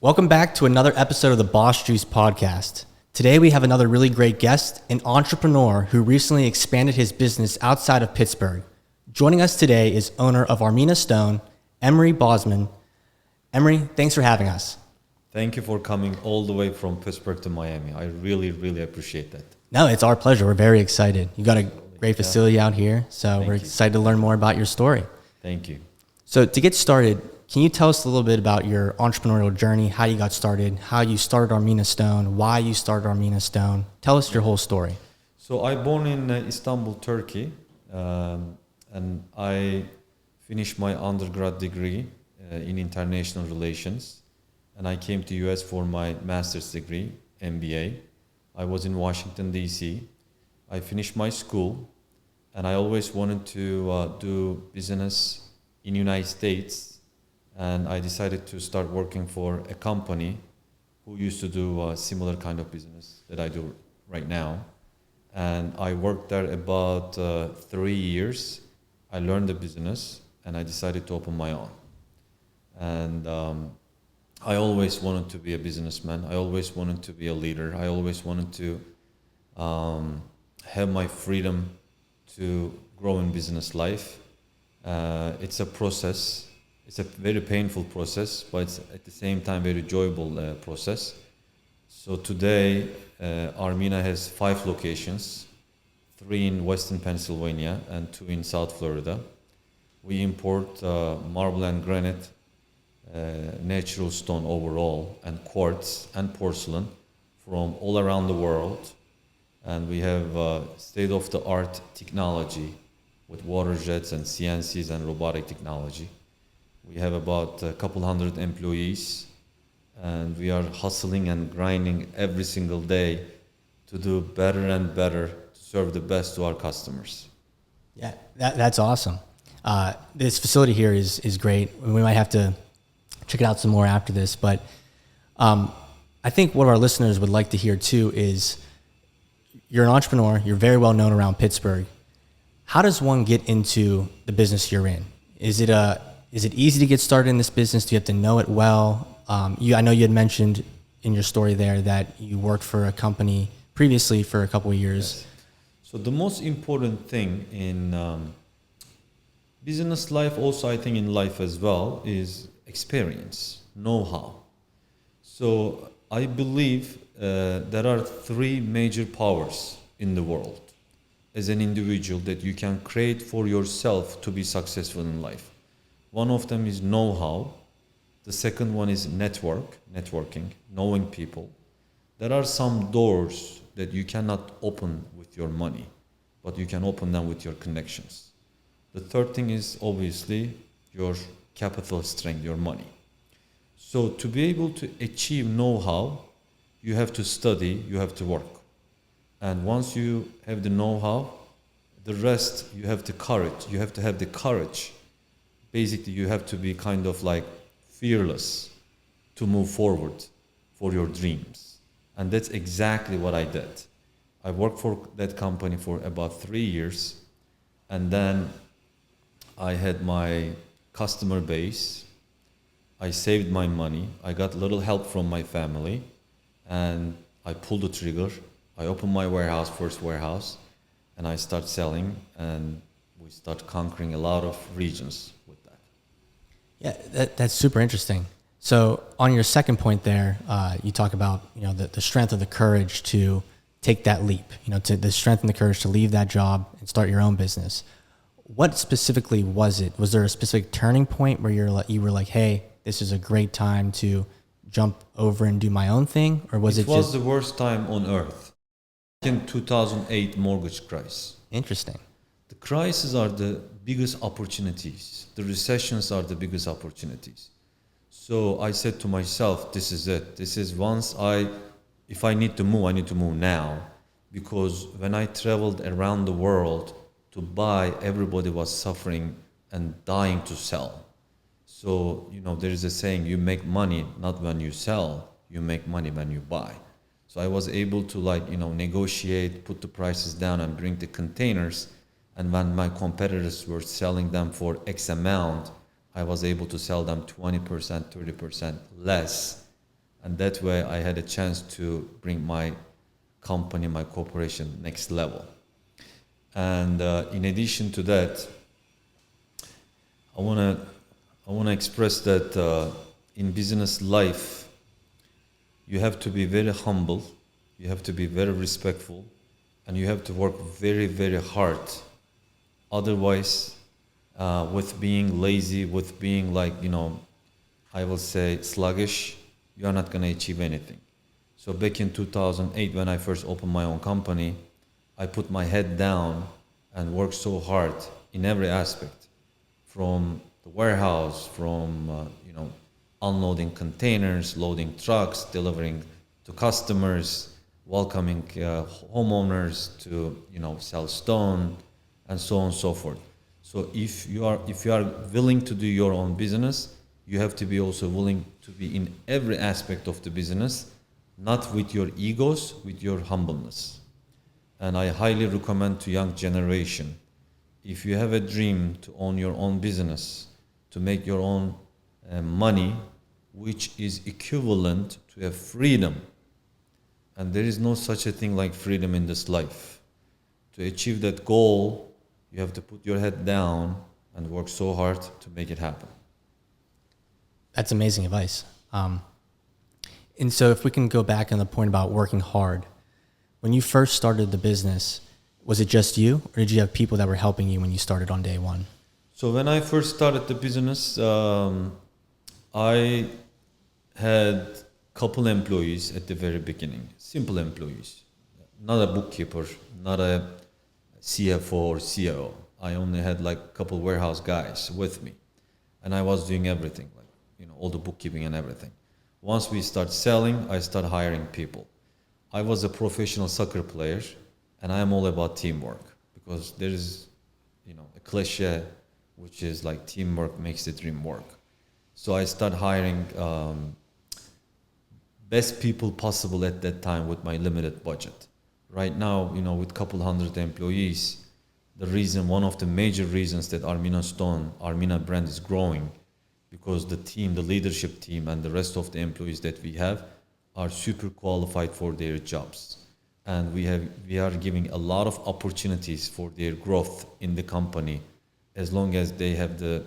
Welcome back to another episode of the Boss Juice podcast. Today we have another really great guest, an entrepreneur who recently expanded his business outside of Pittsburgh. Joining us today is owner of Armina Stone, Emre Basman. Emre, thanks for having us. Thank you for coming all the way from Pittsburgh to Miami. I really appreciate that. No, it's our pleasure. We're very excited. You got a great facility out here, so we're excited to learn more about your story. Thank you. So to get started, can you tell us a little bit about your entrepreneurial journey, how you got started, how you started Armina Stone, why you started Armina Stone? Tell us your whole story. So I born in Istanbul, Turkey, and I finished my undergrad degree in international relations, and I came to US for my master's degree, MBA. I was in Washington, D.C. I finished my school, and I always wanted to do business in United States. And I decided to start working for a company who used to do a similar kind of business that I do right now. And I worked there about 3 years. I learned the business and I decided to open my own. And I always wanted to be a businessman. I always wanted to be a leader. I always wanted to have my freedom to grow in business life. It's a process. It's a very painful process, but it's at the same time very enjoyable process. So today, Armina has 5 locations, 3 in Western Pennsylvania and 2 in South Florida. We import marble and granite, natural stone overall, and quartz and porcelain from all around the world. And we have state-of-the-art technology with water jets and CNCs and robotic technology. We have about a couple hundred employees, and we are hustling and grinding every single day to do better and better to serve the best to our customers. Yeah, that's awesome. This facility here is great. We might have to check it out some more after this, but I think what our listeners would like to hear too is you're an entrepreneur, you're very well known around Pittsburgh. How does one get into the business you're in? Is it easy to get started in this business? Do you have to know it well? I know you had mentioned in your story there that you worked for a company previously for a couple of years. Yes. So the most important thing in business life, also I think in life as well, is experience, know-how. So I believe there are 3 major powers in the world as an individual that you can create for yourself to be successful in life. One of them is know-how. The second one is networking, knowing people. There are some doors that you cannot open with your money, but you can open them with your connections. The third thing is obviously your capital strength, your money. So to be able to achieve know-how, you have to study, you have to work. And once you have the know-how, the rest, you have the courage. You have to have the courage. Basically, you have to be kind of like fearless to move forward for your dreams. And that's exactly what I did. I worked for that company for about 3 years. And then I had my customer base. I saved my money. I got a little help from my family. And I pulled the trigger. I opened my warehouse, first warehouse. And I start selling. And we start conquering a lot of regions. Yeah, that's super interesting. So on your second point there, you talk about the strength of the courage to take that leap. To the strength and the courage to leave that job and start your own business. What specifically was it? Was there a specific turning point where you were like, hey, this is a great time to jump over and do my own thing, or was it just? It was the worst time on earth. In 2008 mortgage crisis. Interesting. The crises are the biggest opportunities. The recessions are the biggest opportunities. So I said to myself, this is it. This is if I need to move, I need to move now. Because when I traveled around the world to buy, everybody was suffering and dying to sell. So, there is a saying, you make money not when you sell, you make money when you buy. So I was able to negotiate, put the prices down and bring the containers. And when my competitors were selling them for X amount, I was able to sell them 20%, 30% less And that way I had a chance to bring my company, my corporation next level. And in addition to that, I wanna express that in business life, you have to be very humble, you have to be very respectful, and you have to work very, very hard. Otherwise, with being lazy, with being like, I will say sluggish, you are not going to achieve anything. So back in 2008, when I first opened my own company, I put my head down and worked so hard in every aspect, from the warehouse, from unloading containers, loading trucks, delivering to customers, welcoming homeowners to sell stone, and so on and so forth. So if you are willing to do your own business, you have to be also willing to be in every aspect of the business, not with your egos, with your humbleness. And I highly recommend to young generation, if you have a dream to own your own business, to make your own money, which is equivalent to a freedom, and there is no such a thing like freedom in this life. To achieve that goal, you have to put your head down and work so hard to make it happen. That's amazing advice. And so if we can go back on the point about working hard, when you first started the business, was it just you, or did you have people that were helping you when you started on day one? So when I first started the business, I had a couple employees at the very beginning, simple employees, not a bookkeeper, not a CFO or COO. I only had like a couple warehouse guys with me, and I was doing everything, like all the bookkeeping and everything. Once we start selling, I start hiring people. I was a professional soccer player, and I am all about teamwork, because there is a cliche which is like teamwork makes the dream work. So I start hiring best people possible at that time with my limited budget. Right now, with a couple hundred employees, one of the major reasons that Armina Stone, Armina brand is growing, because the team, the leadership team, and the rest of the employees that we have are super qualified for their jobs. And we are giving a lot of opportunities for their growth in the company, as long as they have the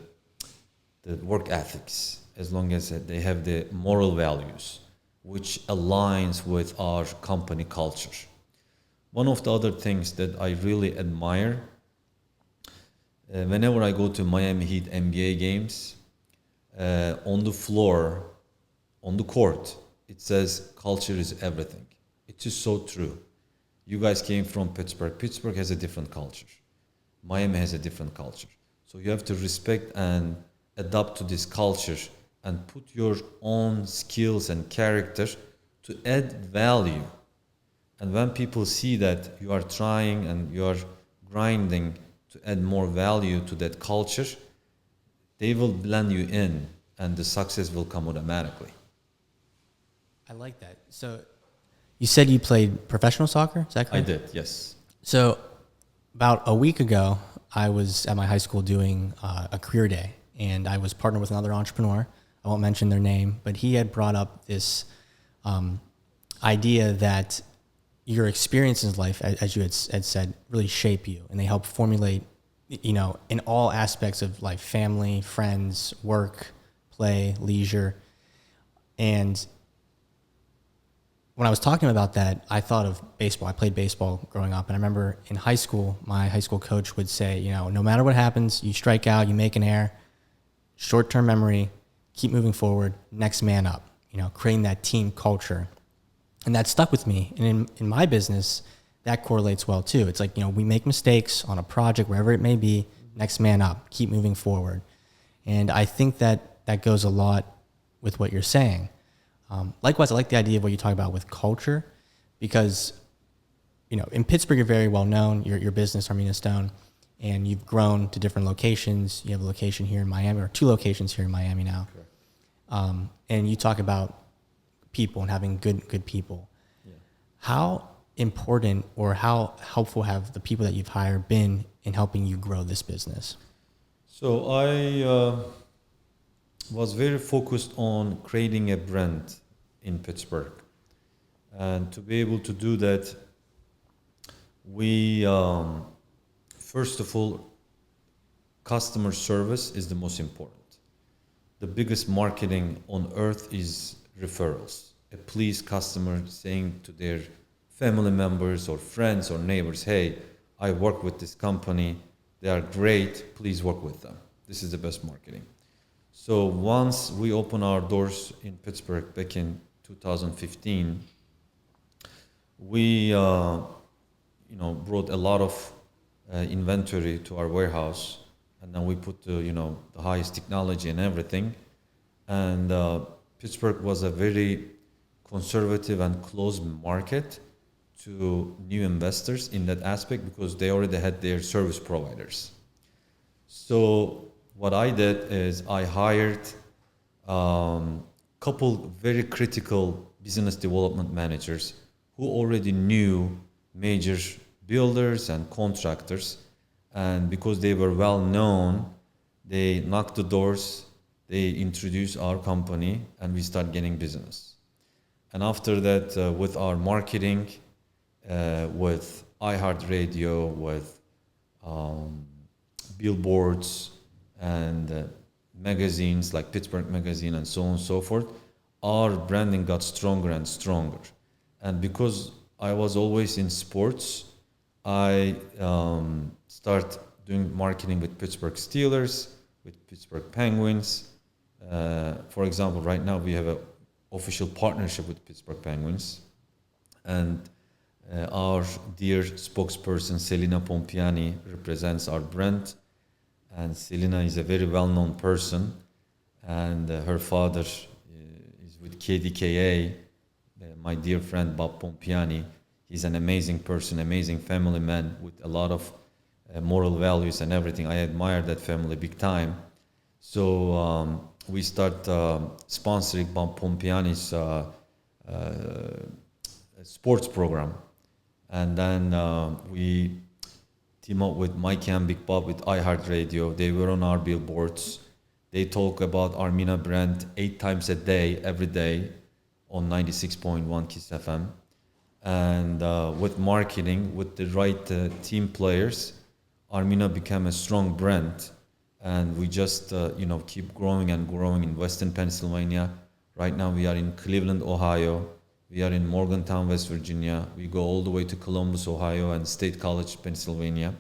work ethics, as long as they have the moral values, which aligns with our company culture. One of the other things that I really admire, whenever I go to Miami Heat NBA games, on the floor, on the court, it says culture is everything. It is so true. You guys came from Pittsburgh. Pittsburgh has a different culture. Miami has a different culture. So you have to respect and adapt to this culture and put your own skills and character to add value. And when people see that you are trying and you are grinding to add more value to that culture, they will blend you in, and the success will come automatically. I like that. So you said you played professional soccer, is that correct? I did, yes. So about a week ago, I was at my high school doing a career day, and I was partnered with another entrepreneur. I won't mention their name, but he had brought up this idea that your experiences in life, as you had said, really shape you, and they help formulate, in all aspects of life: family, friends, work, play, leisure. And when I was talking about that, I thought of baseball. I played baseball growing up, and I remember in high school, my high school coach would say, no matter what happens, you strike out, you make an error, short-term memory, keep moving forward, next man up, creating that team culture. And that stuck with me. And in my business, that correlates well too. It's like, we make mistakes on a project, wherever it may be, next man up, keep moving forward. And I think that goes a lot with what you're saying. Likewise, I like the idea of what you talk about with culture, because, in Pittsburgh, you're very well known, your business, Armina Stone, and you've grown to different locations. You have a location here in Miami, or 2 locations here in Miami now. Sure. And you talk about people and having good people. Yeah. How important or how helpful have the people that you've hired been in helping you grow this business? So I was very focused on creating a brand in Pittsburgh. And to be able to do that, we, first of all, customer service is the most important. The biggest marketing on earth is referrals. A pleased customer saying to their family members or friends or neighbors, hey, I work with this company, they are great, please work with them. This is the best marketing. So once we opened our doors in Pittsburgh back in 2015, we brought a lot of inventory to our warehouse, and then we put the highest technology and everything. And Pittsburgh was a very conservative and closed market to new investors in that aspect because they already had their service providers. So what I did is I hired couple very critical business development managers who already knew major builders and contractors, and because they were well known, they knocked the doors, they introduced our company, and we started getting business. And after that, with our marketing, with iHeartRadio, with billboards and magazines like Pittsburgh Magazine and so on and so forth, our branding got stronger and stronger. And because I was always in sports, I start doing marketing with Pittsburgh Steelers, with Pittsburgh Penguins. For example, right now we have an official partnership with Pittsburgh Penguins. And our dear spokesperson, Selina Pompiani, represents our brand. And Selina is a very well-known person. And her father is with KDKA. My dear friend, Bob Pompiani. He's an amazing person, amazing family man with a lot of moral values and everything. I admire that family big time. So we start sponsoring Bob Pompiani's sports program. And then we team up with Mike and Big Bob with iHeartRadio. They were on our billboards. They talk about Armina brand 8 times a day, every day on 96.1 Kiss FM. And with marketing, with the right team players, Armina became a strong brand. And we just keep growing and growing in Western Pennsylvania. Right now we are in Cleveland, Ohio. We are in Morgantown, West Virginia. We go all the way to Columbus, Ohio, and State College, Pennsylvania.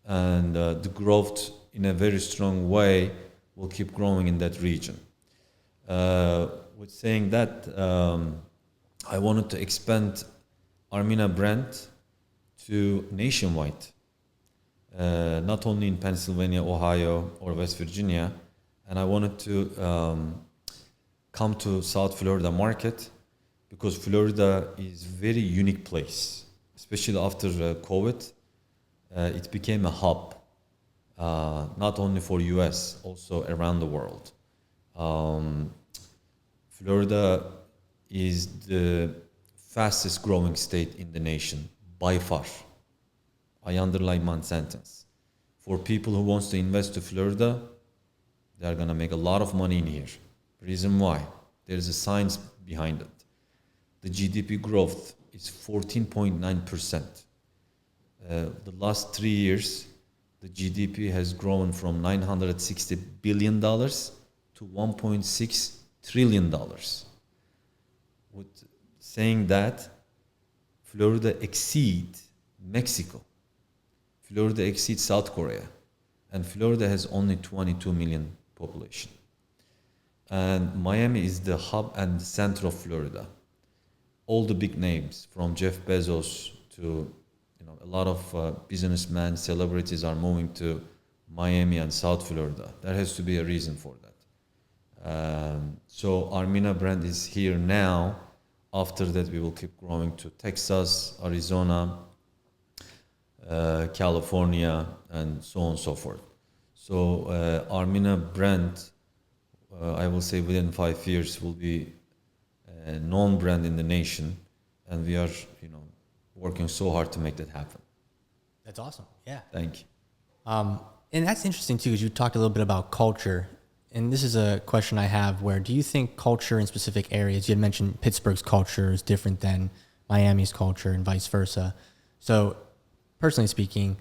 And the growth in a very strong way will keep growing in that region. With saying that, I wanted to expand Armina brand to nationwide, not only in Pennsylvania, Ohio, or West Virginia. And I wanted to come to South Florida market because Florida is a very unique place, especially after COVID. It became a hub, not only for US, also around the world. Florida is the fastest growing state in the nation by far. I underline my sentence. For people who wants to invest to Florida, they are gonna make a lot of money in here. Reason why? There is a science behind it. The GDP growth is 14.9%. The last 3 years, the GDP has grown from $960 billion to $1.6 trillion. With saying that, Florida exceeds Mexico. Florida exceeds South Korea. And Florida has only 22 million population. And Miami is the hub and the center of Florida. All the big names, from Jeff Bezos to a lot of businessmen, celebrities are moving to Miami and South Florida. There has to be a reason for that. So Armina brand is here now. After that, we will keep growing to Texas, Arizona, California, and so on and so forth. So Armina brand, I will say within 5 years, will be a known brand in the nation, and we are, working so hard to make that happen. That's awesome. Yeah. Thank you. And that's interesting too, because you talked a little bit about culture and this is a question I have, where do you think culture in specific areas, you had mentioned Pittsburgh's culture is different than Miami's culture and vice versa. So personally speaking,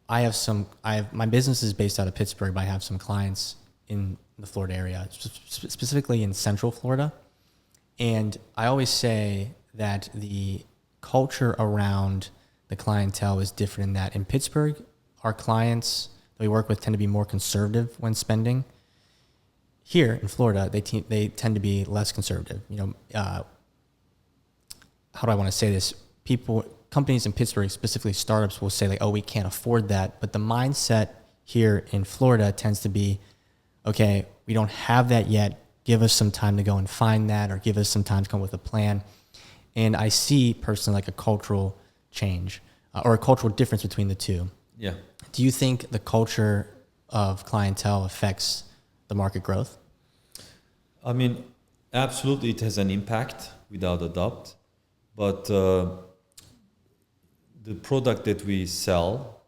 my business is based out of Pittsburgh, but I have some clients in the Florida area, specifically in Central Florida. And I always say that the culture around the clientele is different in that in Pittsburgh, our clients that we work with tend to be more conservative when spending. Here in Florida, they tend to be less conservative. How do I want to say this? Companies in Pittsburgh, specifically startups, will say like, "Oh, we can't afford that." But the mindset here in Florida tends to be, "Okay, we don't have that yet. Give us some time to go and find that, or give us some time to come up with a plan." And I see personally like a cultural change or a cultural difference between the two. Yeah. Do you think the culture of clientele affects the market growth? I mean, absolutely, it has an impact without a doubt. But the product that we sell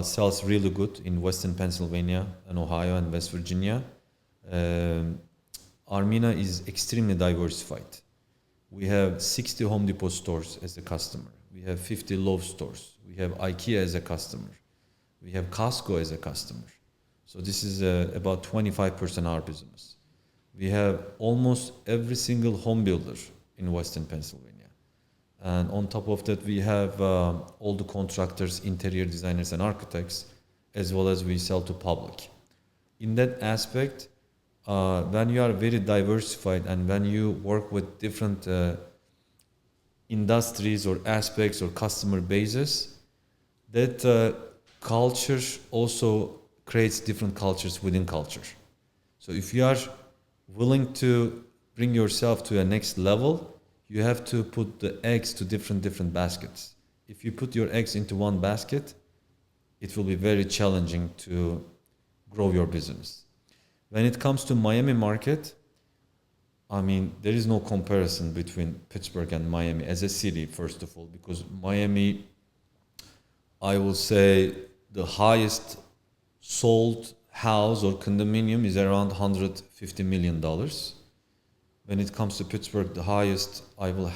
sells really good in Western Pennsylvania and Ohio and West Virginia. Armina is extremely diversified. We have 60 Home Depot stores as a customer. We have 50 Lowe's stores. We have IKEA as a customer. We have Costco as a customer. So this is about 25% our business. We have almost every single home builder in Western Pennsylvania. And on top of that, we have all the contractors, interior designers, and architects, as well as we sell to public. In that aspect, when you are very diversified and when you work with different industries or aspects or customer bases, that culture also creates different cultures within culture. So if you are willing to bring yourself to a next level, you have to put the eggs to different baskets. If you put your eggs into one basket, it will be very challenging to grow your business. When it comes to Miami market, I mean, there is no comparison between Pittsburgh and Miami as a city, first of all, because Miami, I will say the highest sold house or condominium is around $150 million. When it comes to Pittsburgh, the highest I will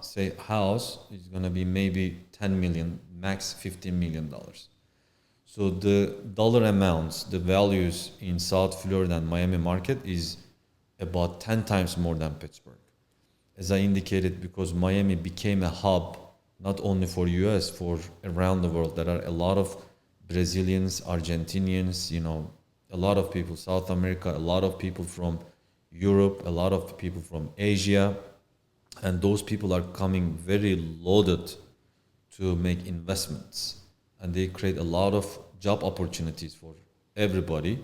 say house is going to be maybe 10 million, max $15 million. So the dollar amounts, the values in South Florida and Miami market is about 10 times more than Pittsburgh. As I indicated, because Miami became a hub, not only for US, for around the world. There are a lot of Brazilians, Argentinians, a lot of people, South America, a lot of people from Europe, a lot of people from Asia, and those people are coming very loaded to make investments, and they create a lot of job opportunities for everybody,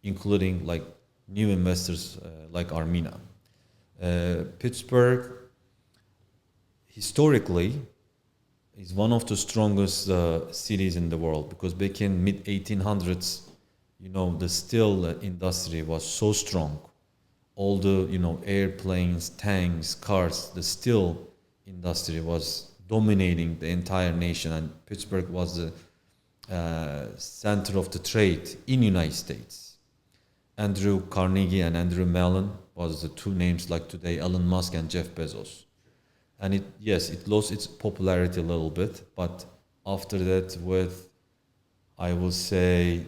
including like new investors like Armina. Pittsburgh historically is one of the strongest cities in the world, because back in mid 1800s, the steel industry was so strong. All the airplanes, tanks, cars, the steel industry was dominating the entire nation, and Pittsburgh was the center of the trade in United States. Andrew Carnegie and Andrew Mellon was the two names like today, Elon Musk and Jeff Bezos. And it lost its popularity a little bit, but after that, with I will say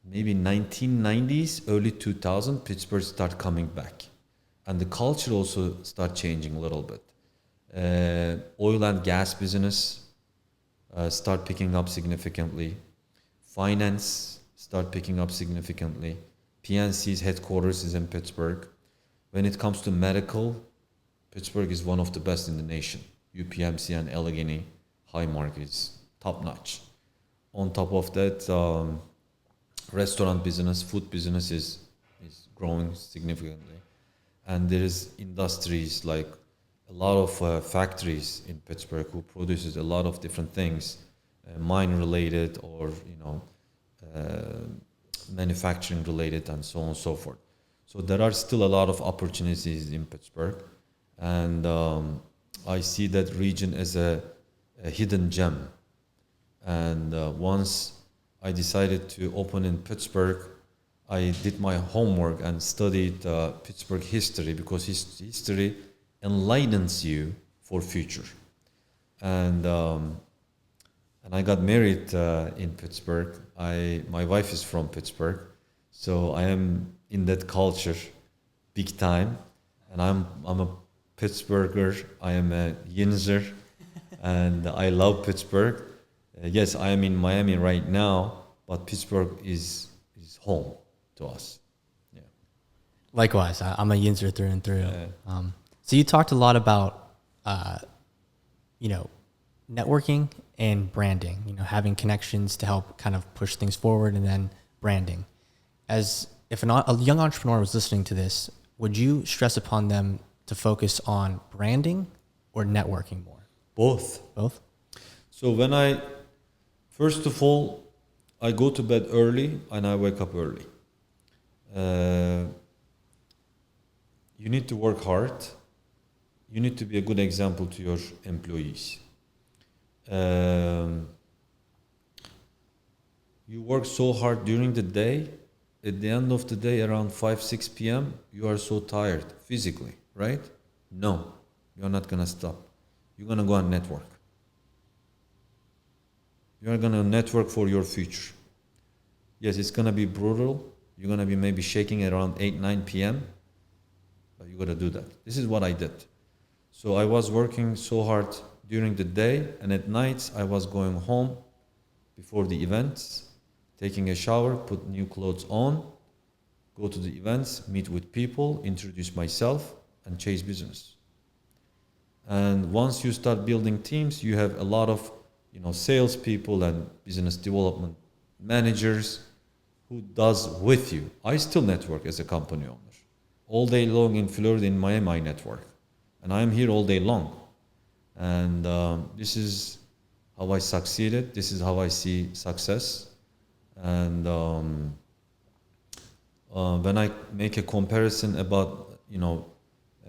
maybe 1990s, early 2000, Pittsburgh start coming back, and the culture also start changing a little bit. Oil and gas business start picking up significantly. Finance start picking up significantly. PNC's headquarters is in Pittsburgh. When it comes to medical, Pittsburgh is one of the best in the nation. UPMC and Allegheny Highmark is top notch. On top of that, restaurant business, food business is growing significantly, and there is industries like a lot of factories in Pittsburgh who produces a lot of different things, mine related or manufacturing related, and so on and so forth. So there are still a lot of opportunities in Pittsburgh, and I see that region as a hidden gem. And once I decided to open in Pittsburgh, I did my homework and studied Pittsburgh history, because history enlightens you for future. And I got married in Pittsburgh. My wife is from Pittsburgh, so I am in that culture big time. And I'm a Pittsburgher. I am a Yinzer, and I love Pittsburgh. Yes, I am in Miami right now, but Pittsburgh is home to us. Yeah. Likewise, I'm a Yinzer through and through. Yeah. So you talked a lot about, networking and branding, having connections to help kind of push things forward, and then branding. As if a young entrepreneur was listening to this, would you stress upon them to focus on branding or networking more? Both. Both? So first of all, I go to bed early and I wake up early. You need to work hard. You need to be a good example to your employees. You work so hard during the day. At the end of the day, around 5-6 p.m., you are so tired physically, right? No, you're not going to stop. You're going to go and network. You're going to network for your future. Yes, it's going to be brutal. You're going to be maybe shaking around 8-9 p.m., but you got to do that. This is what I did. So I was working so hard during the day, and at nights I was going home before the events, taking a shower, put new clothes on, go to the events, meet with people, introduce myself, and chase business. And once you start building teams, you have a lot of salespeople and business development managers who does with you. I still network as a company owner. All day long in Florida, in Miami, I network. And I'm here all day long. And this is how I succeeded. This is how I see success. And when I make a comparison about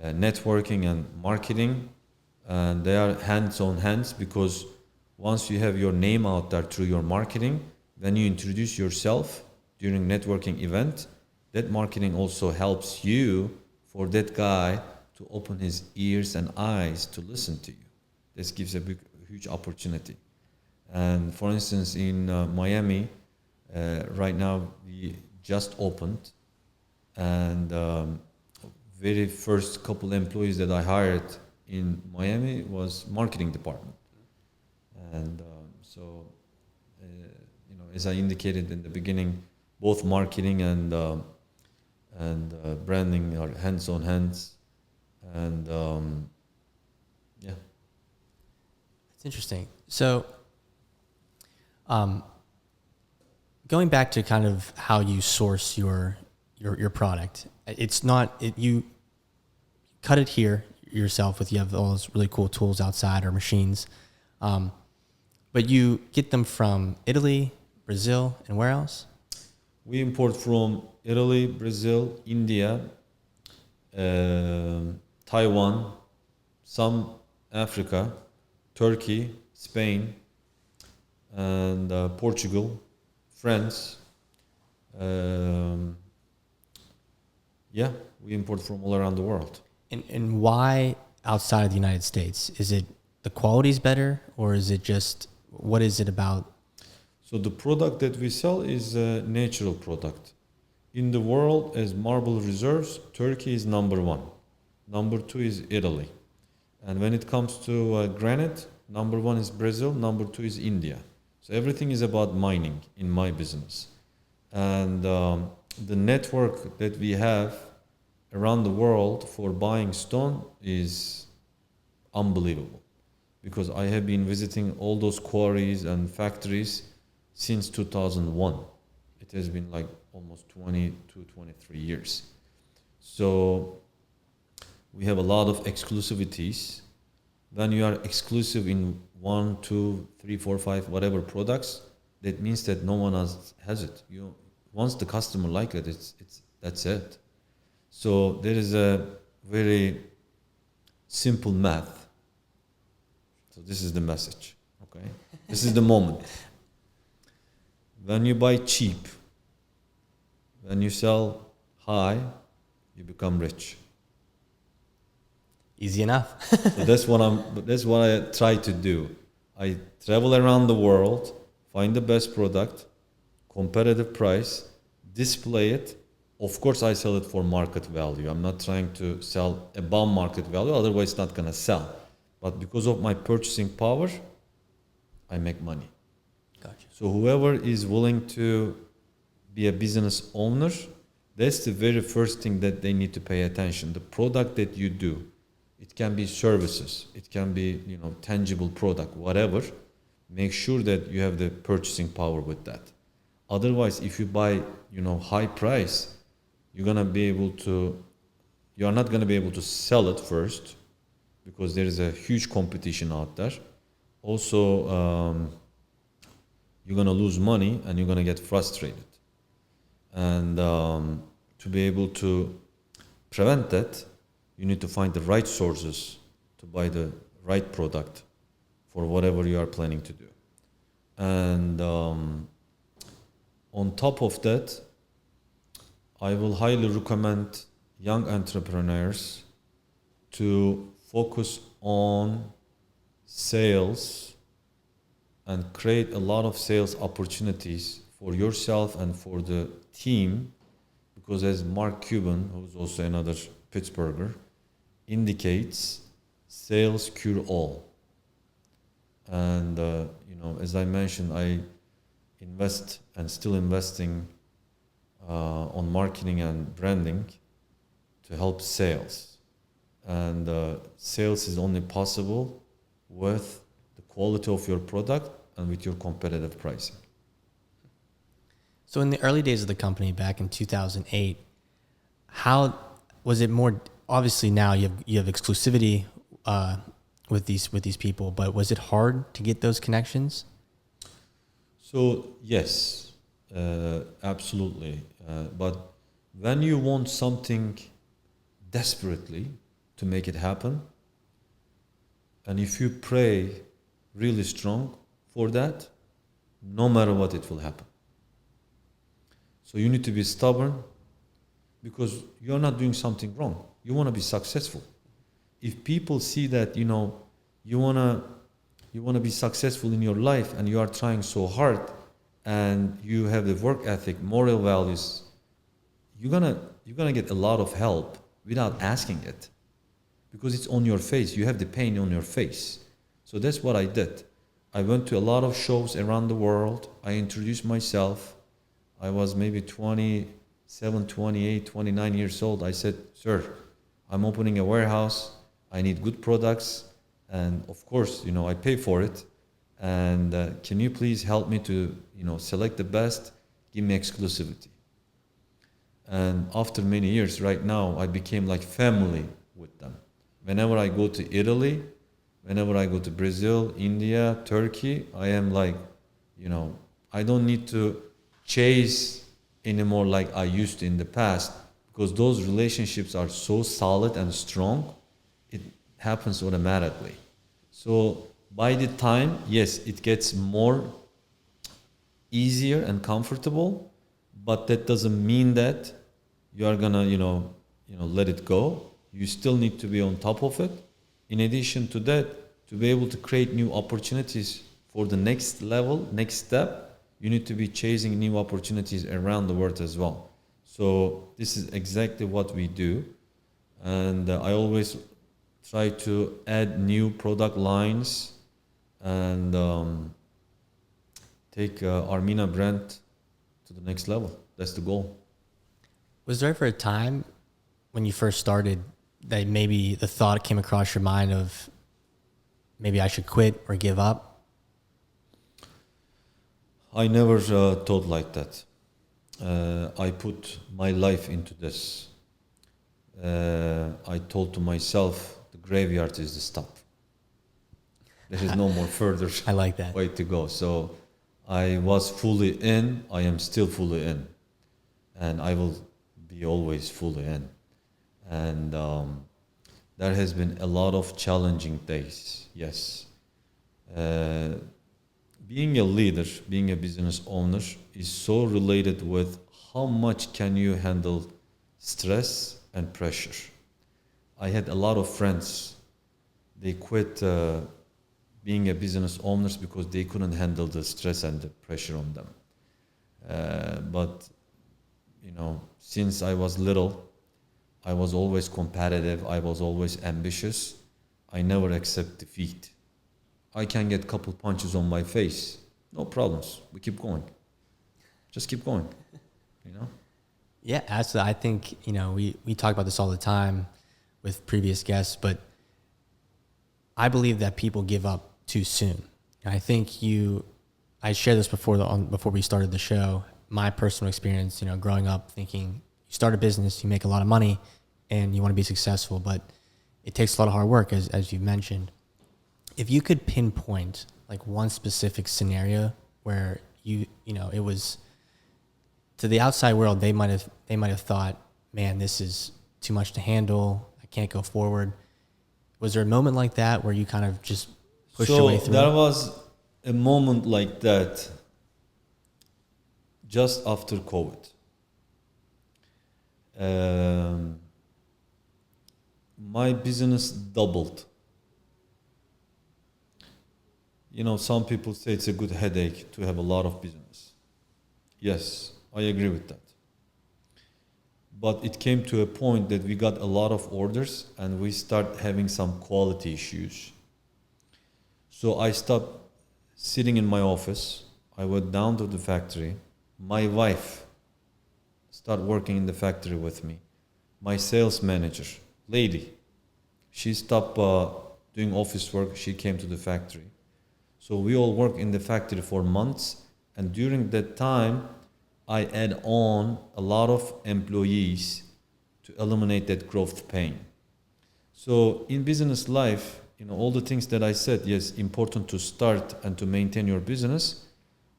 networking and marketing, and they are hands on hands, because once you have your name out there through your marketing, when you introduce yourself during networking event, that marketing also helps you for that guy to open his ears and eyes to listen to you. This gives a huge opportunity. And for instance, in Miami, right now we just opened, and very first couple employees that I hired in Miami was marketing department. And as I indicated in the beginning, both marketing and branding are hands on hands. And yeah. That's interesting. So going back to kind of how you source your product, it's not, you cut it here yourself you have all those really cool tools outside or machines. But you get them from Italy, Brazil, and where else? We import from Italy, Brazil, India, Taiwan, some Africa, Turkey, Spain, and Portugal, France. We import from all around the world. And why outside of the United States? Is it the quality's better, or is it just, what is it about? So the product that we sell is a natural product. In the world, as marble reserves, Turkey is number one. Number two is Italy. And when it comes to granite, number one is Brazil, number two is India. So everything is about mining in my business. And the network that we have around the world for buying stone is unbelievable. Because I have been visiting all those quarries and factories since 2001. It has been like almost 22, 23 years. So we have a lot of exclusivities. When you are exclusive in 1, 2, 3, 4, 5, whatever products, that means that no one else has it. Once the customer like it, that's it. So there is a very simple math. So this is the message, okay? This is the moment. When you buy cheap, When you sell high, you become rich. Easy enough. So that's what I try to do. I travel around the world, find the best product, competitive price, display it. Of course, I sell it for market value. I'm not trying to sell above market value, otherwise it's not gonna sell. But because of my purchasing power, I make money. Gotcha. So whoever is willing to be a business owner, that's the very first thing that they need to pay attention. The product that you do, it can be services, it can be, you know, tangible product, whatever. Make sure that you have the purchasing power with that. Otherwise, if you buy, you know, high price, you're not gonna be able to sell it first, because there is a huge competition out there. Also, you're gonna lose money and you're gonna get frustrated. And to be able to prevent that, you need to find the right sources to buy the right product for whatever you are planning to do. And on top of that, I will highly recommend young entrepreneurs to focus on sales and create a lot of sales opportunities for yourself and for the team, because as Mark Cuban, who's also another Pittsburgher, indicates, sales cure all. And you know, as I mentioned, I invest and still investing on marketing and branding to help sales. And sales is only possible with the quality of your product and with your competitive pricing. So in the early days of the company back in 2008, how was it more? Obviously now you have exclusivity with these people, but was it hard to get those connections? So yes, absolutely. But when you want something desperately to make it happen, and if you pray really strong for that, no matter what, it will happen. So you need to be stubborn, because you're not doing something wrong. You want to be successful. If people see that, you know, you wanna be successful in your life and you are trying so hard and you have the work ethic, moral values, you're gonna get a lot of help without asking it, because it's on your face. You have the pain on your face. So that's what I did. I went to a lot of shows around the world. I introduced myself. I was maybe 27, 28, 29 years old. I said, "Sir, I'm opening a warehouse. I need good products. And of course, you know, I pay for it. And can you please help me to, you know, select the best, give me exclusivity." And after many years, right now, I became like family with them. Whenever I go to Italy, whenever I go to Brazil, India, Turkey, I am like, you know, I don't need to chase anymore like I used to in the past, because those relationships are so solid and strong, it happens automatically. So by the time, yes, it gets more easier and comfortable, but that doesn't mean that you are gonna, let it go. You still need to be on top of it. In addition to that, to be able to create new opportunities for the next level, next step, you need to be chasing new opportunities around the world as well. So this is exactly what we do. And I always try to add new product lines and take Armina brand to the next level. That's the goal. Was there ever a time when you first started that maybe the thought came across your mind of maybe I should quit or give up? I never thought like that. I put my life into this. I told to myself, the graveyard is the stop. There is no more further I like that. way to go. So I was fully in. I am still fully in. And I will be always fully in. And there has been a lot of challenging days, yes. Being a leader, being a business owner is so related with how much can you handle stress and pressure? I had a lot of friends, they quit being a business owners because they couldn't handle the stress and the pressure on them. But you know, since I was little, I was always competitive, I was always ambitious. I never accept defeat. I can get a couple punches on my face, no problems. We keep going. Just keep going, you know? Yeah, absolutely. I think, you know, we talk about this all the time with previous guests, but I believe that people give up too soon. And I think I shared this before we started the show, my personal experience, you know, growing up thinking you start a business, you make a lot of money and you want to be successful, but it takes a lot of hard work, as you mentioned. If you could pinpoint like one specific scenario where you know, it was to the outside world, they might have thought, man, this is too much to handle. I can't go forward. Was there a moment like that where you kind of just pushed your way through? So there was a moment like that just after COVID. My business doubled. You know, some people say it's a good headache to have a lot of business. Yes, I agree with that. But it came to a point that we got a lot of orders and we start having some quality issues. So I stopped sitting in my office. I went down to the factory. My wife started working in the factory with me. My sales manager, lady, she stopped doing office work. She came to the factory. So we all worked in the factory for months. And during that time, I add on a lot of employees to eliminate that growth pain. So in business life, you know, all the things that I said, yes, important to start and to maintain your business,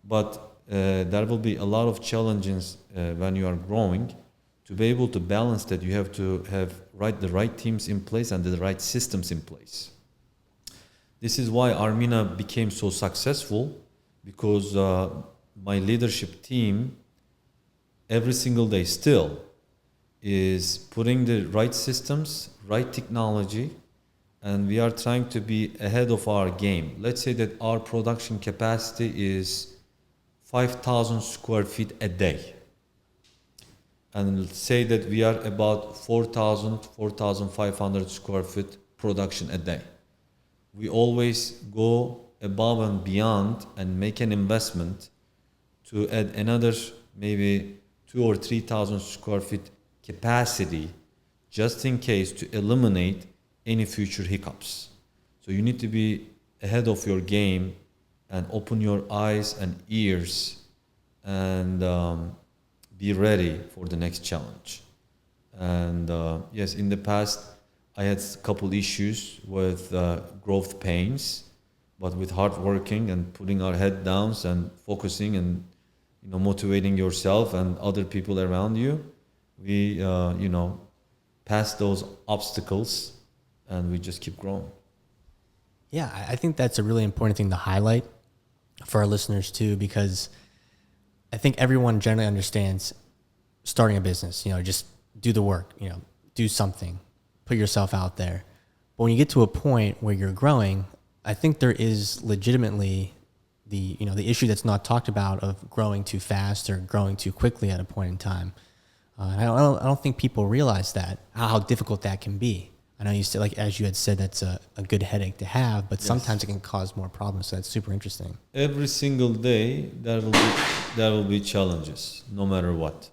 but there will be a lot of challenges when you are growing. To be able to balance that, you have to have the right teams in place and the right systems in place. This is why Armina became so successful, because my leadership team every single day still is putting the right systems, right technology, and we are trying to be ahead of our game. Let's say that our production capacity is 5,000 square feet a day. And let's say that we are about 4,000, 4,500 square feet production a day. We always go above and beyond and make an investment to add another maybe 2,000 or 3,000 square feet capacity, just in case, to eliminate any future hiccups. So you need to be ahead of your game and open your eyes and ears and be ready for the next challenge. And yes, in the past, I had a couple issues with growth pains, but with hard working and putting our head down and focusing and, you know, motivating yourself and other people around you, we you know, pass those obstacles and we just keep growing. Yeah, I think that's a really important thing to highlight for our listeners too, because I think everyone generally understands starting a business, you know, just do the work, you know, do something, put yourself out there. But when you get to a point where you're growing, I think there is legitimately the issue that's not talked about of growing too fast or growing too quickly at a point in time. I don't think people realize that, how difficult that can be. I know you said, like, as you had said, that's a good headache to have, but yes, sometimes it can cause more problems. So that's super interesting. Every single day there will be challenges, no matter what.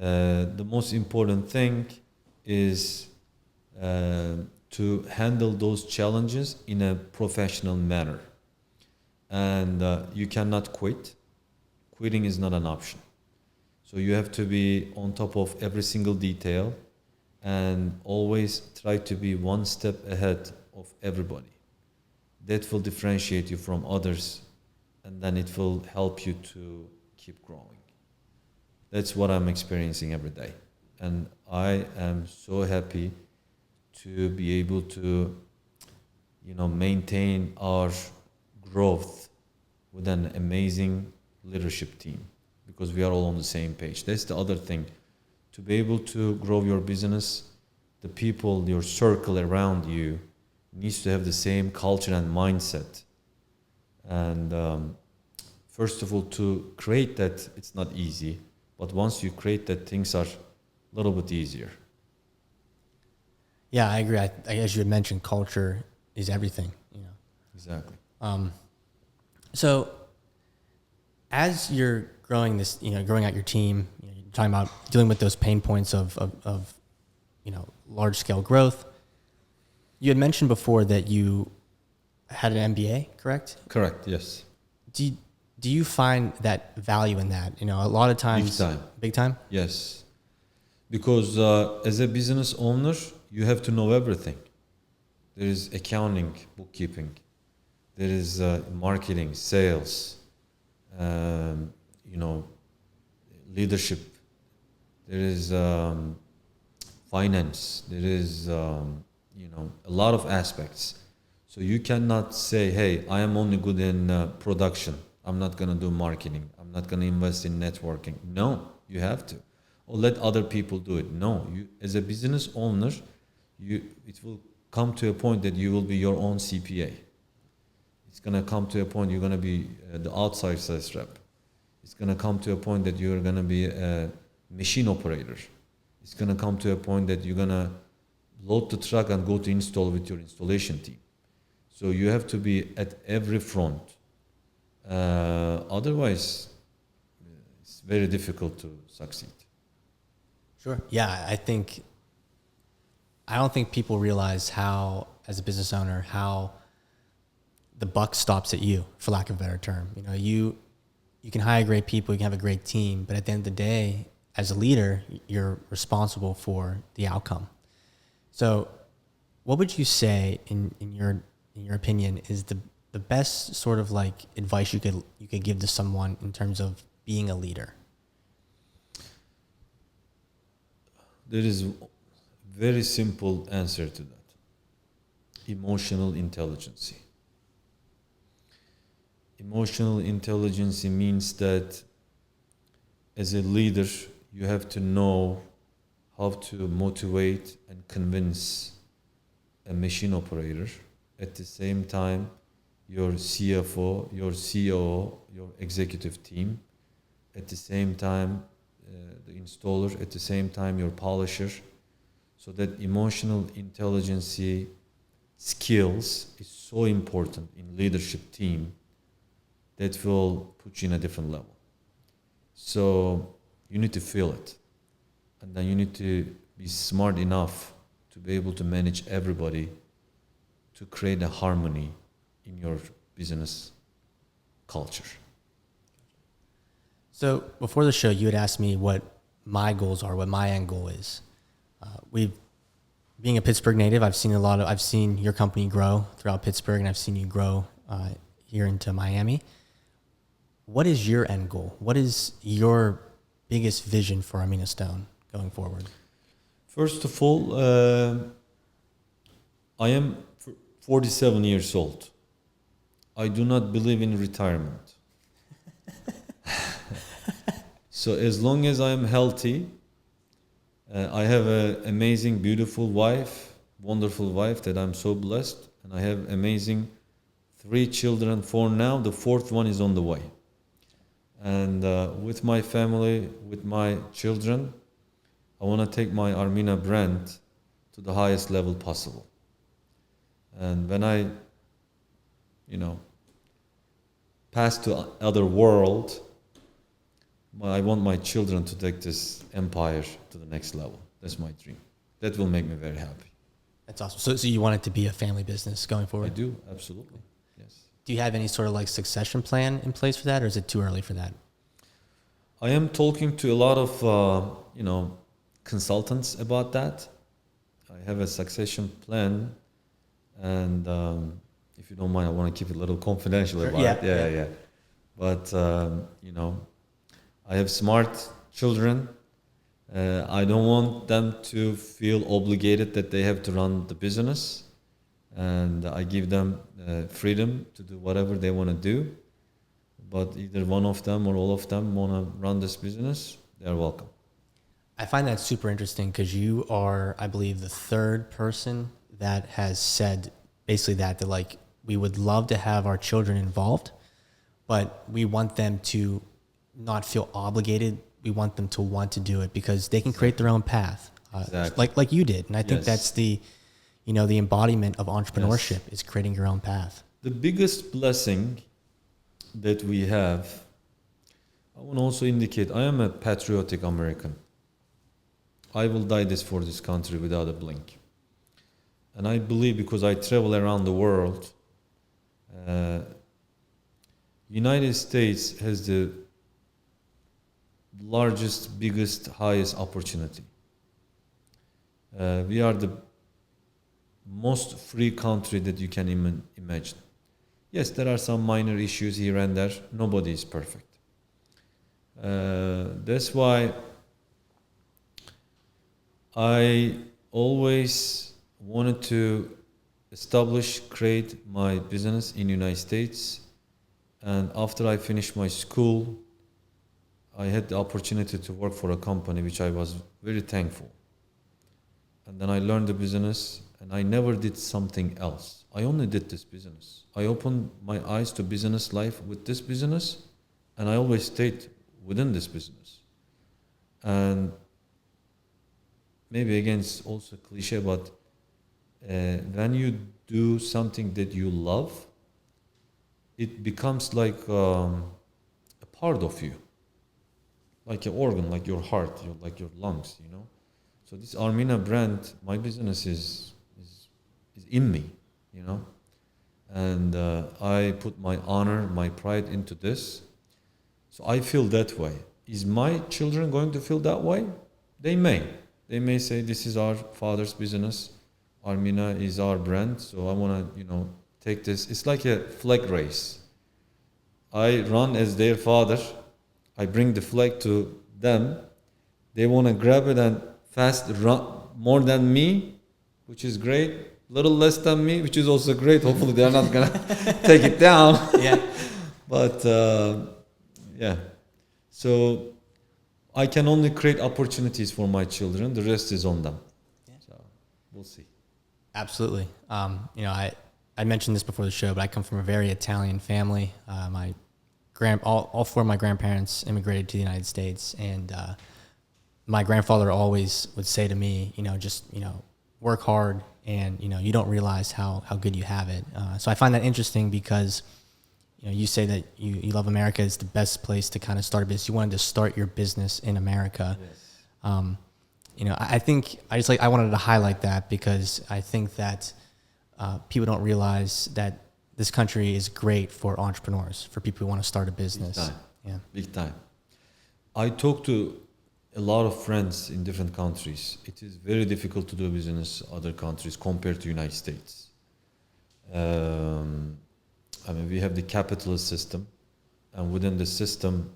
The most important thing is to handle those challenges in a professional manner. And you cannot quit. Quitting is not an option. So you have to be on top of every single detail and always try to be one step ahead of everybody. That will differentiate you from others, and then it will help you to keep growing. That's what I'm experiencing every day. And I am so happy to be able to, you know, maintain our growth with an amazing leadership team. because we are all on the same page. That's the other thing. To be able to grow your business, the people, your circle around you needs to have the same culture and mindset. And first of all, to create that, it's not easy. But once you create that, things are a little bit easier. Yeah, I agree. As you had mentioned, culture is everything. Exactly. So as you're growing this, growing out your team, you're talking about dealing with those pain points of large scale growth. You had mentioned before that you had an MBA, correct? Correct. Yes. Do you find that value in that? A lot of times, Big time. Big time. Yes. Because as a business owner, you have to know everything. There is accounting, bookkeeping. There is marketing, sales, leadership. There is finance. There is, a lot of aspects. So you cannot say, hey, I am only good in production. I'm not going to do marketing. I'm not going to invest in networking. No, you have to. Or let other people do it. No, you as a business owner, it will come to a point that you will be your own CPA. It's going to come to a point you're going to be the outside sales rep. It's going to come to a point that you're going to be a machine operator. It's going to come to a point that you're going to load the truck and go to install with your installation team. So you have to be at every front. Otherwise, it's very difficult to succeed. Sure. Yeah, I don't think people realize how, as a business owner, how the buck stops at you, for lack of a better term. You can hire great people, you can have a great team, but at the end of the day, as a leader, you're responsible for the outcome. So what would you say, in your opinion, is the best sort of like advice you could give to someone in terms of being a leader? There is a very simple answer to that. Emotional intelligence. Emotional intelligence means that as a leader, you have to know how to motivate and convince a machine operator. At the same time, your CFO, your COO, your executive team. At the same time, the installer. At the same time, your polisher. So that emotional intelligence skills is so important in leadership team that will put you in a different level. So you need to feel it. And then you need to be smart enough to be able to manage everybody to create a harmony in your business culture. So before the show, you had asked me what my goals are, what my end goal is. Being a Pittsburgh native, I've seen your company grow throughout Pittsburgh, and I've seen you grow here into Miami. What is your end goal? What is your biggest vision for Armina Stone going forward? First of all, I am 47 years old. I do not believe in retirement. So as long as I am healthy, I have an amazing, beautiful wife, wonderful wife that I'm so blessed. And I have amazing 3 children, 4 now. The 4th one is on the way. And with my family, with my children, I want to take my Armina brand to the highest level possible. And when I, pass to other world, I want my children to take this empire to the next level. That's my dream. That will make me very happy. That's awesome. So you want it to be a family business going forward? I do, absolutely. Yes. Do you have any sort of like succession plan in place for that, or is it too early for that? I am talking to a lot of, consultants about that. I have a succession plan, and if you don't mind, I want to keep it a little confidential about it. Yeah. But, I have smart children. I don't want them to feel obligated that they have to run the business. And I give them freedom to do whatever they want to do. but either one of them or all of them want to run this business, they're welcome. I find that super interesting because you are, I believe, the third person that has said basically that like we would love to have our children involved, but we want them to not feel obligated. We want them to want to do it because they can create their own path, Exactly. like you did. And I think Yes. that's the embodiment of entrepreneurship is creating your own path. The biggest blessing that we have, I want to also indicate, I am a patriotic American. I will die for this country without a blink. And I believe because I travel around the world, United States has the largest, biggest, highest opportunity. We are the most free country that you can imagine. Yes, there are some minor issues here and there. Nobody is perfect. That's why I always wanted to create my business in the United States. And after I finished my school, I had the opportunity to work for a company which I was very thankful. And then I learned the business, and I never did something else. I only did this business. I opened my eyes to business life with this business, and I always stayed within this business. And maybe again, it's also cliche, but when you do something that you love, it becomes like a part of you, like an organ, like your heart, like your lungs, you know. So this Armina brand, my business is in me, you know, and I put my honor, my pride into this. So I feel that way. Is my children going to feel that way? They may say this is our father's business. Armina is our brand, so I want to, take this. It's like a flag race. I run as their father. I bring the flag to them. They want to grab it and fast run more than me, which is great. Little less than me, which is also great. Hopefully they're not going to take it down. Yeah. But yeah. So I can only create opportunities for my children. The rest is on them. Yeah. So we'll see. Absolutely. I mentioned this before the show, but I come from a very Italian family. All four of my grandparents immigrated to the United States, and my grandfather always would say to me, just work hard, and you don't realize how good you have it. So I find that interesting because you say that you love America. It's the best place to kind of start a business. You wanted to start your business in America. Yes. I wanted to highlight that because I think that people don't realize that this country is great for entrepreneurs, for people who want to start a business. Big time. Yeah. Big time. I talk to a lot of friends in different countries. It is very difficult to do business in other countries compared to United States. We have the capitalist system, and within the system,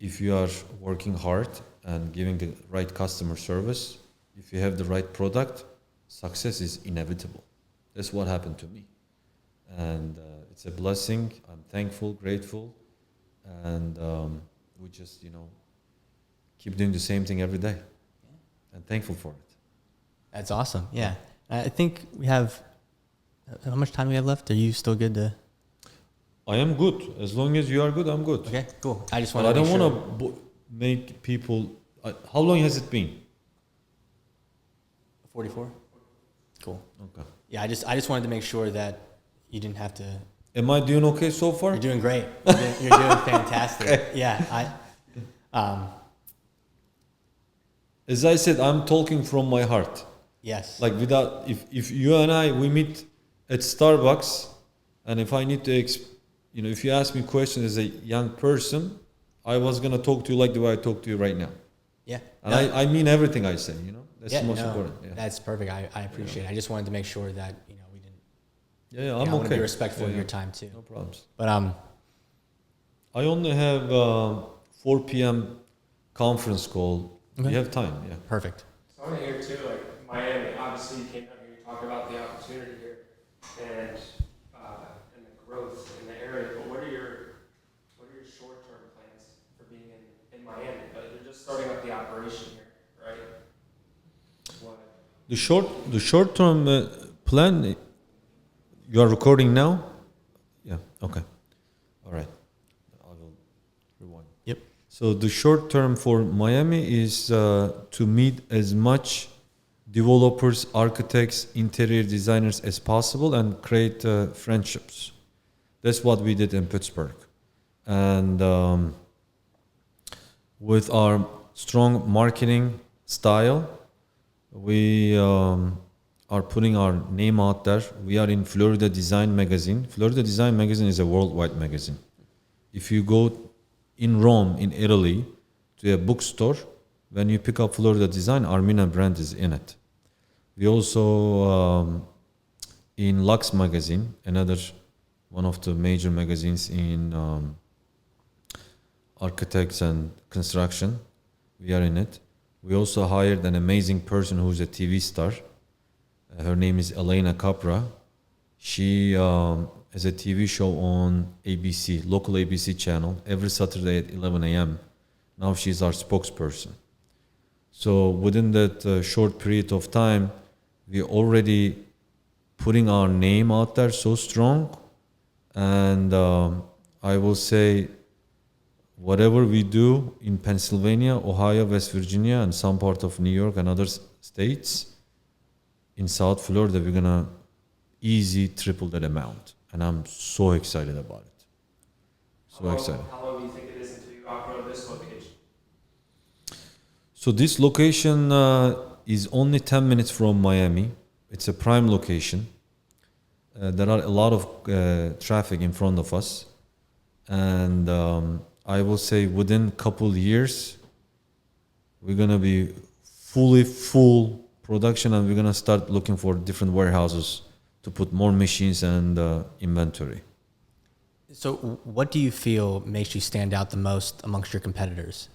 if you are working hard and giving the right customer service, if you have the right product, success is inevitable. That's what happened to me. And it's a blessing. I'm thankful, grateful, and we just, keep doing the same thing every day. Yeah. And thankful for it. That's awesome. Yeah. I think we have, how much time do we have left? Are you still good to? I am good. As long as you are good, I'm good. Okay, cool. I just want to I don't want to make people, how long has it been? 44. Cool. Okay. Yeah, I just wanted to make sure that you didn't have to. Am I doing okay so far? You're doing great. You're doing fantastic. Okay. Yeah. As I said, I'm talking from my heart. Yes. Like if you and I, we meet at Starbucks, and if I need to, if you ask me questions as a young person, I was going to talk to you like the way I talk to you right now. Yeah. And I mean everything I say, That's the most important. Yeah. That's perfect. I appreciate it. I just wanted to make sure that, we didn't. Yeah, I'm okay. I want to be respectful of your time too. No problems. But I only have 4 p.m. conference call. Okay. You have time, yeah. Perfect. So I want to hear too, like Miami. Obviously, you came down here. You talked about the opportunity here and the growth in the area. But what are your Miami, but you're just starting up the operation here, right? What? The short term plan. You are recording now. Yeah. Okay. All right. I will rewind. Yep. So the short term for Miami is to meet as much developers, architects, interior designers as possible and create friendships. That's what we did in Pittsburgh. And with our strong marketing style, we are putting our name out there. We are in Florida Design Magazine. Florida Design Magazine is a worldwide magazine. If you go in Rome, in Italy, to a bookstore, when you pick up Florida Design, Armina brand is in it. We also in Lux Magazine, another one of the major magazines in architects and construction. We are in it. We also hired an amazing person who's a TV star. Her name is Elena Capra. She has a TV show on ABC, local ABC channel, every Saturday at 11 a.m. Now she's our spokesperson. So within that short period of time, we're already putting our name out there so strong. And I will say, whatever we do in Pennsylvania, Ohio, West Virginia, and some part of New York and other states, in South Florida, we're gonna easy triple that amount. And I'm so excited about it. So excited. How long do you think it is until you outgrow this location? So this location is only 10 minutes from Miami. It's a prime location. There are a lot of traffic in front of us. And I will say within a couple years, we're going to be fully full production, and we're going to start looking for different warehouses to put more machines and inventory. So what do you feel makes you stand out the most amongst your competitors?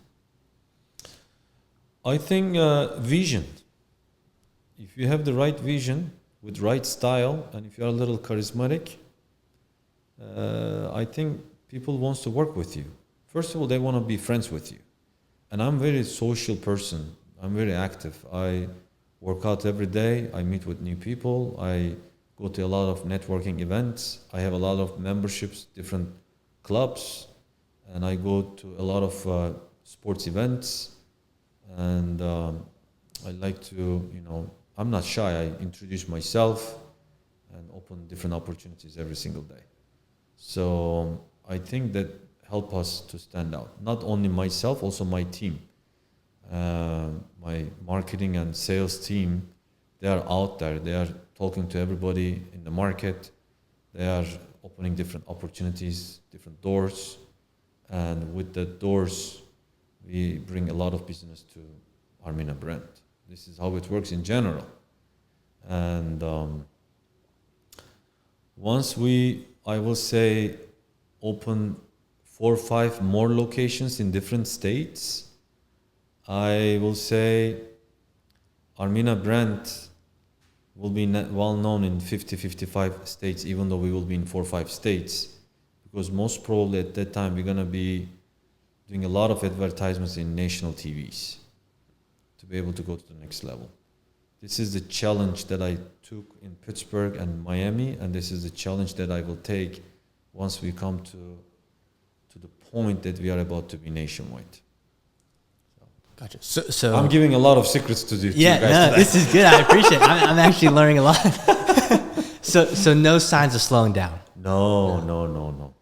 I think vision. If you have the right vision with right style, and if you're a little charismatic, I think people wants to work with you. First of all, they want to be friends with you. And I'm a very social person. I'm very active. I work out every day. I meet with new people. I go to a lot of networking events. I have a lot of memberships, different clubs. And I go to a lot of sports events. And I like to, I'm not shy. I introduce myself and open different opportunities every single day. So I think that help us to stand out. Not only myself, also my team. My marketing and sales team, they are out there. They are talking to everybody in the market. They are opening different opportunities, different doors. And with the doors, we bring a lot of business to Armina brand. This is how it works in general. And once we, I will say, open 4 or 5 more locations in different states, I will say Armina brand will be well known in 50-55 states, even though we will be in 4 or 5 states, because most probably at that time we're going to be doing a lot of advertisements in national TVs to be able to go to the next level. This is the challenge that I took in Pittsburgh and Miami, and this is the challenge that I will take once we come to the point that we are about to be nationwide. Gotcha. So I'm giving a lot of secrets to you. Yeah, no, this is good. I appreciate it. I'm actually learning a lot. So no signs of slowing down. No.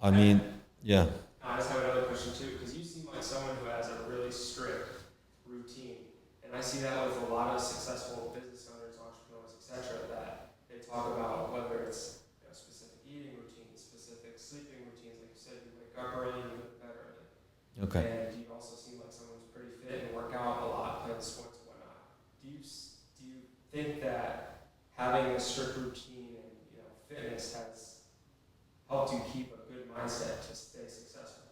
I mean, yeah. I just have another question too, because you seem like someone who has a really strict routine, and I see that with a lot of successful business owners, entrepreneurs, etc. That they talk about whether it's specific eating routines, specific sleeping routines. Like you said, you wake up early, you go to bed early. Okay. And you also seem like someone who's pretty fit and work out a lot, play the sports and whatnot. Do you think that having a strict routine and fitness has helped you keep a good mindset to stay successful?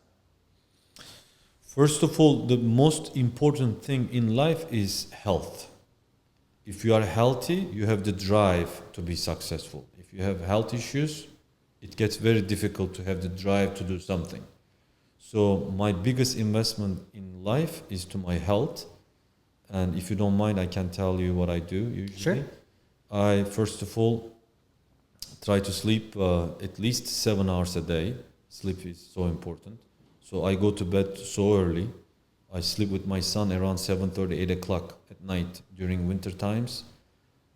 First of all, the most important thing in life is health. If you are healthy, you have the drive to be successful. If you have health issues, it gets very difficult to have the drive to do something. So my biggest investment in life is to my health. And if you don't mind, I can tell you what I do usually. Sure. I, first of all, try to sleep at least 7 hours a day. Sleep is so important. So I go to bed so early. I sleep with my son around 7:30, 8 o'clock at night during winter times.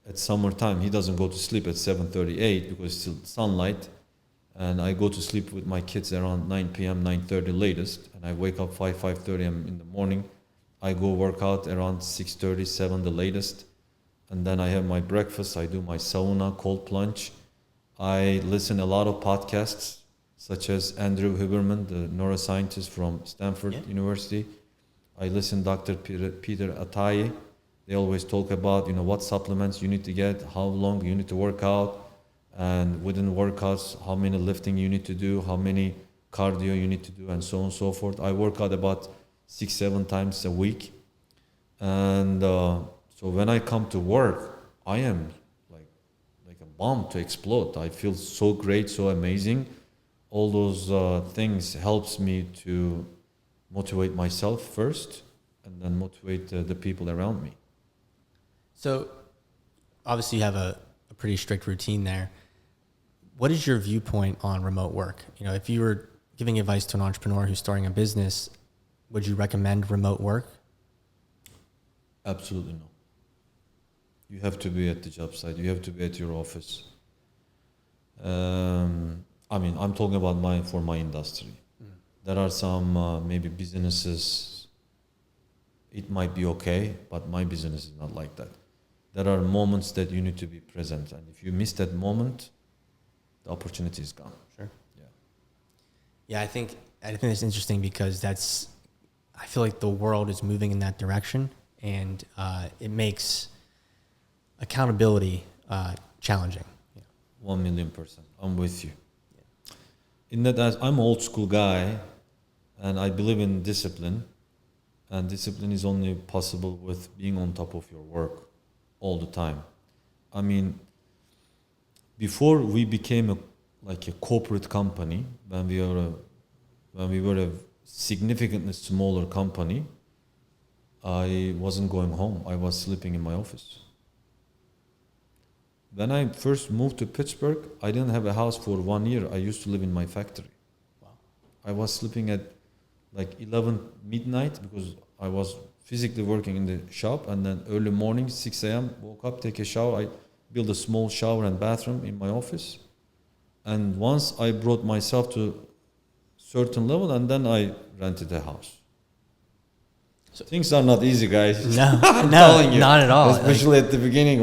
At summertime, he doesn't go to sleep at 7:30, 8 because it's still sunlight. And I go to sleep with my kids around 9 p.m., 9:30 latest. And I wake up 5:30 in the morning. I go work out around 6:30, 7 the latest. And then I have my breakfast. I do my sauna, cold plunge. I listen a lot of podcasts, such as Andrew Huberman, the neuroscientist from Stanford University. I listen Dr. Peter Atayi. They always talk about, what supplements you need to get, how long you need to work out, and within workouts, how many lifting you need to do, how many cardio you need to do, and so on and so forth. I work out about 6-7 times a week. And so when I come to work, I am like a bomb to explode. I feel so great, so amazing. All those things helps me to motivate myself first, and then motivate the people around me. So obviously you have a pretty strict routine there. What is your viewpoint on remote work? If you were giving advice to an entrepreneur who's starting a business, would you recommend remote work? Absolutely no. You have to be at the job site. You have to be at your office. I'm talking about for my industry. There are some maybe businesses, it might be okay, but my business is not like that. There are moments that you need to be present, and if you miss that moment, the opportunity is gone. Sure. Yeah, I think it's interesting because I feel like the world is moving in that direction, and it makes accountability challenging. 1,000,000%. I'm with you. In that, as I'm an old school guy, and I believe in discipline, and discipline is only possible with being on top of your work all the time. Before we became a corporate company, when we were a significantly smaller company, I wasn't going home. I was sleeping in my office. When I first moved to Pittsburgh, I didn't have a house for 1 year. I used to live in my factory. Wow. I was sleeping at 11 midnight because I was physically working in the shop, and then early morning, 6 a.m., woke up, take a shower. I built a small shower and bathroom in my office. And once I brought myself to certain level, and then I rented a house. So things are not easy, guys. No, I'm telling you, not at all. Especially at the beginning,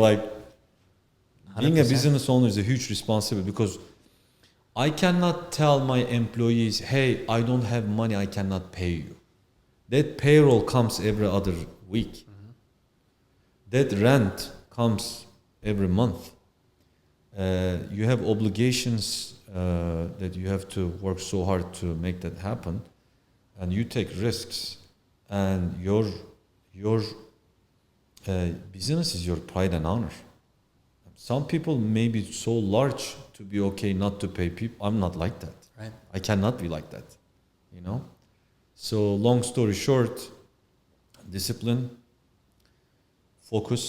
being a 100%. business owner is a huge responsibility, because I cannot tell my employees, hey, I don't have money, I cannot pay you. That payroll comes every other week. Mm-hmm. That rent comes every month. You have obligations that you have to work so hard to make that happen, and you take risks, and your business is your pride and honor. Some people may be so large to be okay not to pay people. I'm not like that. Right. I cannot be like that, So long story short, discipline, focus,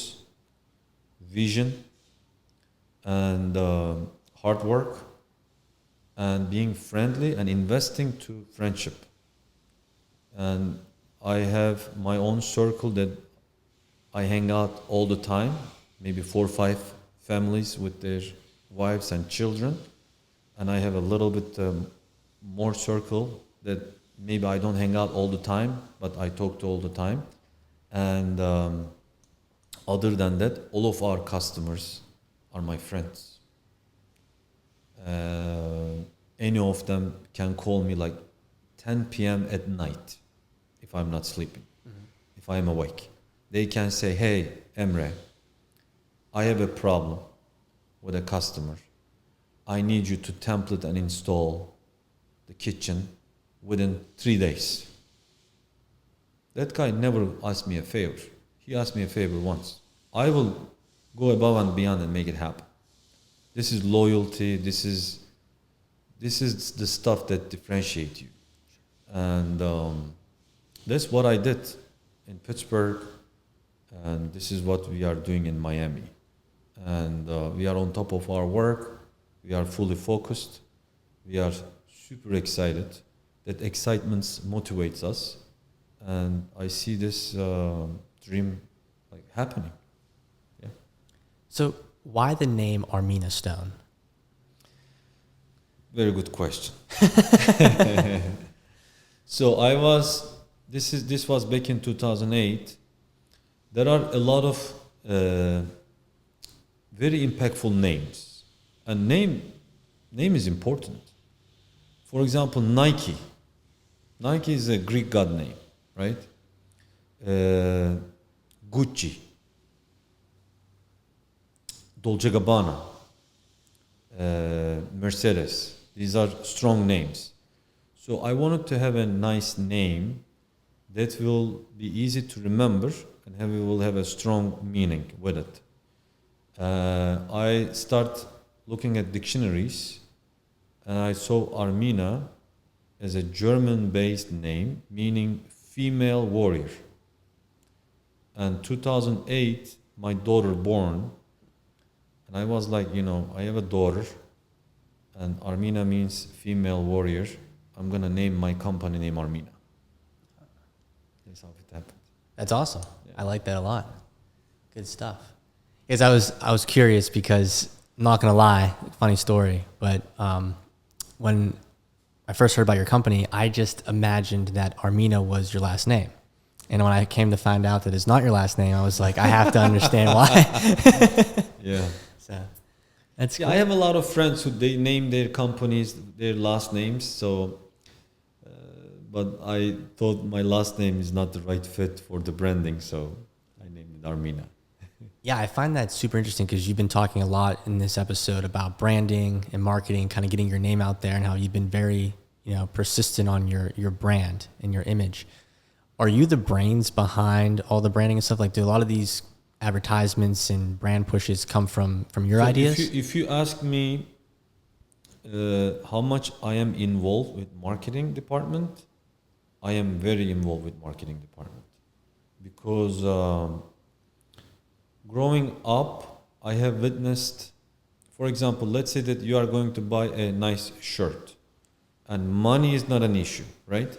vision, and hard work, and being friendly and investing to friendship. And I have my own circle that I hang out all the time, maybe 4 or 5 families with their wives and children, and I have a little bit more circle that maybe I don't hang out all the time, but I talk to all the time. And other than that, all of our customers are my friends. Any of them can call me 10 p.m. at night if I'm not sleeping, if I'm awake. They can say, hey, Emre, I have a problem with a customer. I need you to template and install the kitchen within 3 days. That guy never asked me a favor. He asked me a favor once. I will go above and beyond and make it happen. This is loyalty. This is the stuff that differentiates you. And that's what I did in Pittsburgh, and this is what we are doing in Miami. And we are on top of our work. We are fully focused. We are super excited. That excitement motivates us, and I see this dream like happening. Yeah. So why the name Armina Stone? Very good question. So this was back in 2008. There are a lot of very impactful names, and name is important. For example, Nike. Nike is a Greek god name, right? Gucci, Dolce Gabbana, Mercedes. These are strong names. So I wanted to have a nice name that will be easy to remember and will have a strong meaning with it. I start looking at dictionaries, and I saw Armina as a German-based name meaning female warrior. And 2008, my daughter born, and I was like, I have a daughter, and Armina means female warrior. I'm gonna name my company name Armina. That's how it happened. That's awesome. Yeah. I like that a lot. Good stuff. Because I was curious because I'm not gonna lie, funny story, but when I first heard about your company, I just imagined that Armina was your last name. And when I came to find out that it's not your last name, I was like, I have to understand why. Yeah. So that's Yeah, cool. I have a lot of friends who they name their companies their last names. So, but I thought my last name is not the right fit for the branding, so I named it Armina. Yeah, I find that super interesting because you've been talking a lot in this episode about branding and marketing, kind of getting your name out there, and how you've been very, persistent on your brand and your image. Are you the brains behind all the branding and stuff? Like, do a lot of these advertisements and brand pushes come from your ideas? If you ask me how much I am involved with marketing department, I am very involved with marketing department because growing up, I have witnessed, for example, let's say that you are going to buy a nice shirt and money is not an issue, right?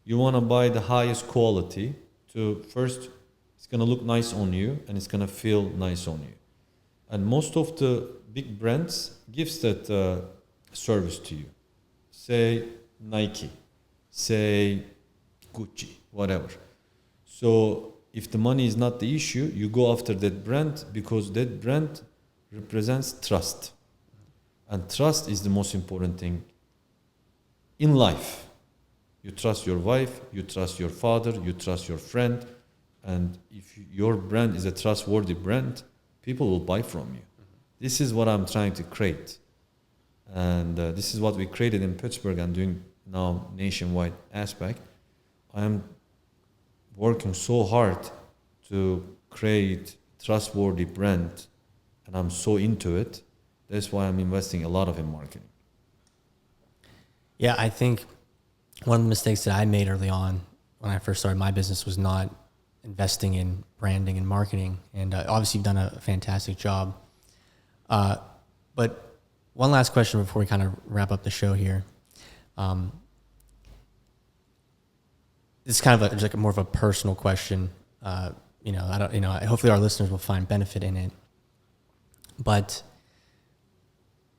You want to buy the highest quality to first, it's going to look nice on you and it's going to feel nice on you. And most of the big brands gives that service to you. Say Nike, say Gucci, whatever. So if the money is not the issue, you go after that brand because that brand represents trust. And trust is the most important thing in life. You trust your wife, you trust your father, you trust your friend. And if your brand is a trustworthy brand, people will buy from you. This is what I'm trying to create. And this is what we created in Pittsburgh and doing now nationwide aspect. I am working so hard to create trustworthy brand, and I'm so into it. That's why I'm investing a lot in marketing. Yeah, I think one of the mistakes that I made early on when I first started my business was not investing in branding and marketing. And obviously you've done a fantastic job. But one last question before we kind of wrap up the show here. This is kind of just like more of a personal question. Hopefully our listeners will find benefit in it. But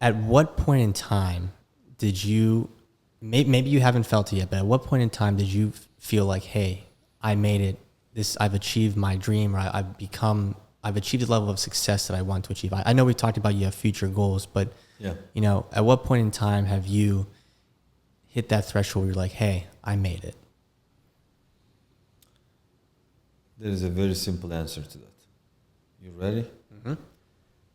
at what point in time did you, maybe you haven't felt it yet, but at what point in time did you feel like, hey, I made it, I've achieved my dream, or I've achieved the level of success that I want to achieve? I know we talked about you have future goals, but Yeah. At what point in time have you hit that threshold where you're like, hey, I made it? There is a very simple answer to that. You ready? Mm-hmm.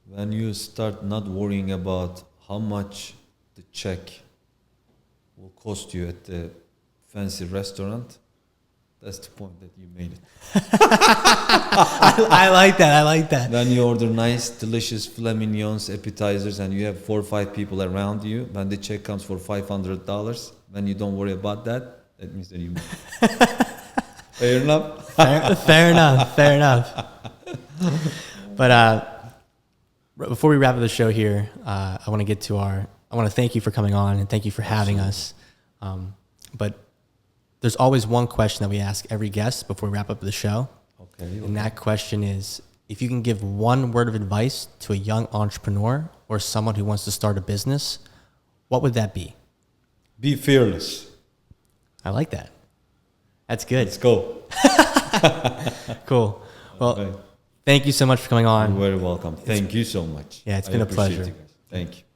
When you start not worrying about how much the check will cost you at the fancy restaurant, that's the point that you made it. I like that. When you order nice, delicious filet mignons, appetizers, and you have 4 or 5 people around you, when the check comes for $500, when you don't worry about that, That means that you. Fair enough. Fair enough. Fair enough. But before we wrap up the show here, I want to get to I want to thank you for coming on and thank you for having us. But there's always one question that we ask every guest before we wrap up the show. Okay. And that question is, if you can give one word of advice to a young entrepreneur or someone who wants to start a business, what would that be? Be fearless. I like that. That's good. Let's go. Cool. Well, Okay. thank you so much for coming on. You're very welcome. Thank you so much. Yeah, it's I been a appreciate pleasure. you guys. Thank you.